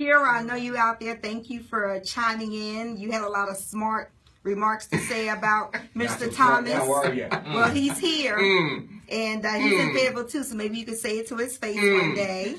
Kira, I know you out there. Thank you for chiming in. You had a lot of smart remarks to say about Mr. Thomas. How are you? Well, he's here. And he's in Fayetteville too, so maybe you could say it to his face one day.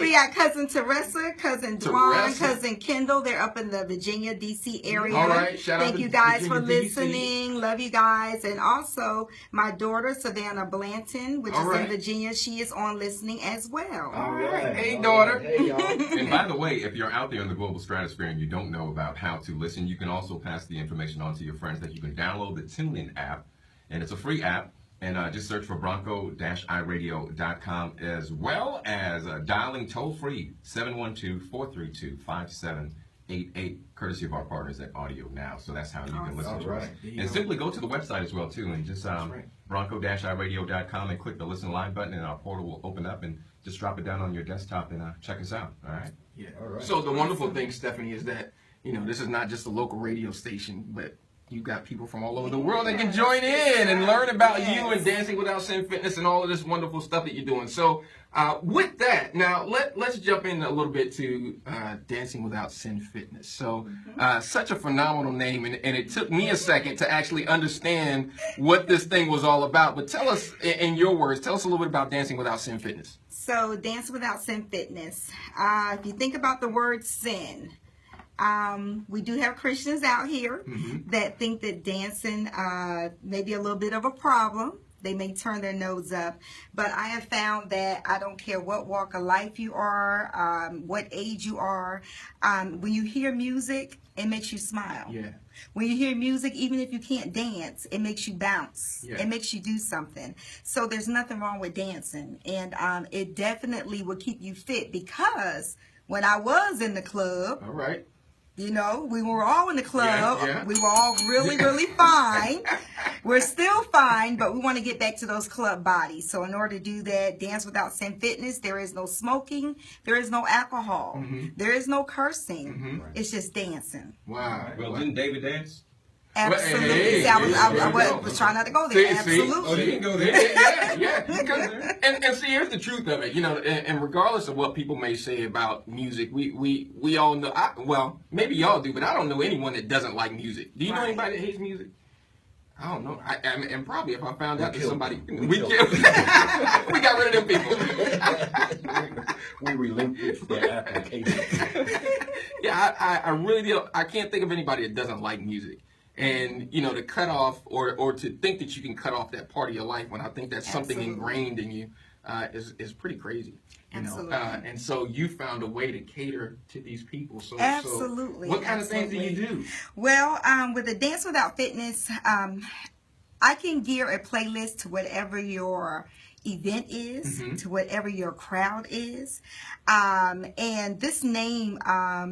We got cousin Teresa, cousin Dwan, cousin Kendall. They're up in the Virginia, D.C. area. All right, Thank you guys for listening. Love you guys. And also my daughter, Savannah Blanton, which is in Virginia. She is on listening as well. All right. Hey, daughter. Hey, y'all. And by the way, if you're out there in the global stratosphere and you don't know about how to listen, you can also pass the information on to your friends that you can download the TuneIn app, and it's a free app, and just search for bronco-iradio.com, as well as dialing toll-free 712-432-5788, courtesy of our partners at Audio Now. So that's how you can listen to us. And simply go to the website as well too, and just bronco-iradio.com and click the listen live button, and our portal will open up, and just drop it down on your desktop and check us out. All right. Yeah. All right. So the wonderful thing, Stephanie, is that this is not just a local radio station, but you've got people from all over the world that can join in and learn about you and Dancing Without Sin Fitness and all of this wonderful stuff that you're doing. So with that, now let's jump in a little bit to Dancing Without Sin Fitness. So such a phenomenal name, and it took me a second to actually understand what this thing was all about. But tell us, in your words, tell us a little bit about Dancing Without Sin Fitness. So Dancing Without Sin Fitness, if you think about the word sin, we do have Christians out here that think that dancing may be a little bit of a problem. They may turn their nose up. But I have found that I don't care what walk of life you are, what age you are, when you hear music, it makes you smile. Yeah. When you hear music, even if you can't dance, it makes you bounce. Yeah. It makes you do something. So there's nothing wrong with dancing. And it definitely will keep you fit, because when I was in the club, All right. we were all in the club. Yeah. We were all really, really fine. We're still fine, but we want to get back to those club bodies. So in order to do that, Dance Without Sin Fitness, there is no smoking. There is no alcohol. There is no cursing. It's just dancing. Wow. Well, didn't David dance? Absolutely. Hey, I was trying not to go there. Absolutely. Oh, you didn't go there. Yeah. And see, here's the truth of it. And regardless of what people may say about music, we all know. Well, maybe y'all do, but I don't know anyone that doesn't like music. Do you know anybody that hates music? I don't know. And probably if I found out that somebody we got rid of them people. We relinquished their application. Yeah, I really do. I can't think of anybody that doesn't like music. And to cut off or to think that you can cut off that part of your life, when I think that's something ingrained in you, is pretty crazy. Absolutely. And so you found a way to cater to these people. So Absolutely. So what kind of things do you do? Well, with the Dance Without Fitness, I can gear a playlist to whatever your event is, to whatever your crowd is. And this name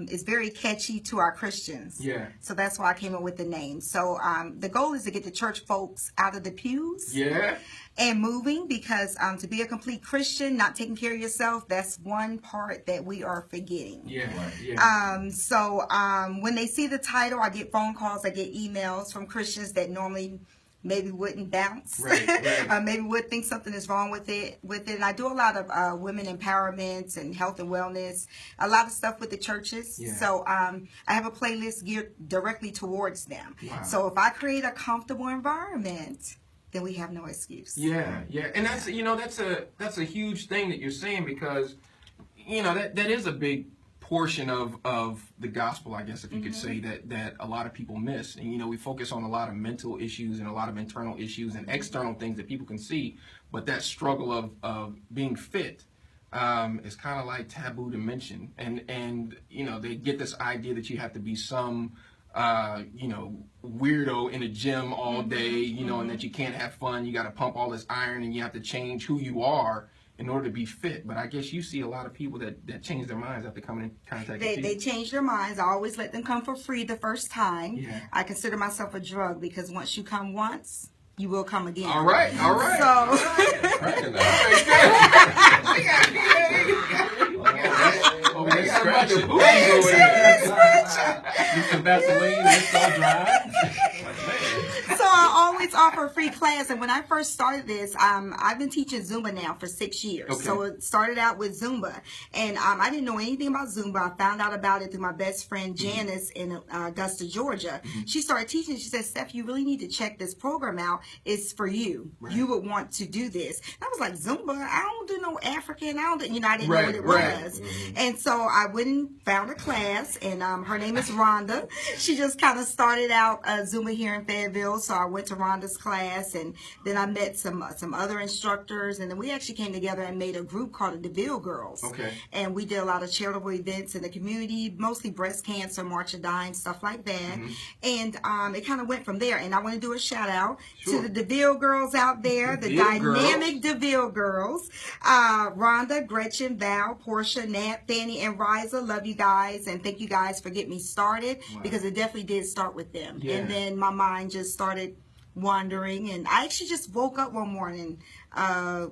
is very catchy to our Christians. Yeah. So that's why I came up with the name. So the goal is to get the church folks out of the pews. Yeah. And moving, because to be a complete Christian, not taking care of yourself, that's one part that we are forgetting. Yeah. Yeah. So when they see the title, I get phone calls, I get emails from Christians that normally maybe wouldn't bounce, right. Maybe would think something is wrong with it. And I do a lot of women empowerment and health and wellness, a lot of stuff with the churches. Yeah. So I have a playlist geared directly towards them. Wow. So if I create a comfortable environment, then we have no excuse. Yeah, and that's that's a huge thing that you're saying, because that is a big portion of the gospel, I guess, if you could say, that a lot of people miss. And we focus on a lot of mental issues and a lot of internal issues and external things that people can see, but that struggle of being fit is kind of like taboo to mention. And they get this idea that you have to be some weirdo in a gym all day, and that you can't have fun, you got to pump all this iron, and you have to change who you are in order to be fit. But I guess you see a lot of people that change their minds after coming in contact with you. They change their minds. I always let them come for free the first time. Yeah. I consider myself a drug, because once you come once, you will come again. All right. So So I always offer free free class. And when I first started this, I've been teaching Zumba now for 6 years. Okay. So it started out with Zumba. And I didn't know anything about Zumba. I found out about it through my best friend Janice in Augusta, Georgia. She started teaching. She said, Steph, you really need to check this program out. It's for you. Right. You would want to do this. And I was like, Zumba? I don't do no African. I didn't know what it was. And so I went and found a class, and her name is Rhonda. She just kind of started out Zumba here in Fayetteville, so I went to Rhonda's class, and then I met some other instructors, and then we actually came together and made a group called the DeVille Girls. Okay. And we did a lot of charitable events in the community, mostly breast cancer, March of Dimes, stuff like that. And it kind of went from there. And I want to do a shout out to the DeVille Girls out there, the dynamic DeVille Girls. Rhonda, Gretchen, Val, Portia, Nat, Fanny, and Riza. Love you guys, and thank you guys for getting me started, because it definitely did start with them. Yeah. And then my mind just started wandering, and I actually just woke up one morning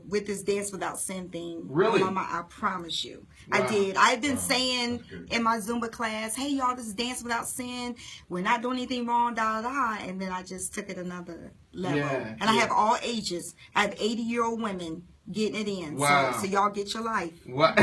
with this Dance Without Sin thing. Really? I promise you. Wow. I did. I've been saying in my Zumba class, hey y'all, this is Dance Without Sin. We're not doing anything wrong, da da da. And then I just took it another level. And I have all ages. I have 80-year-old women getting it in. Wow. So y'all get your life. What?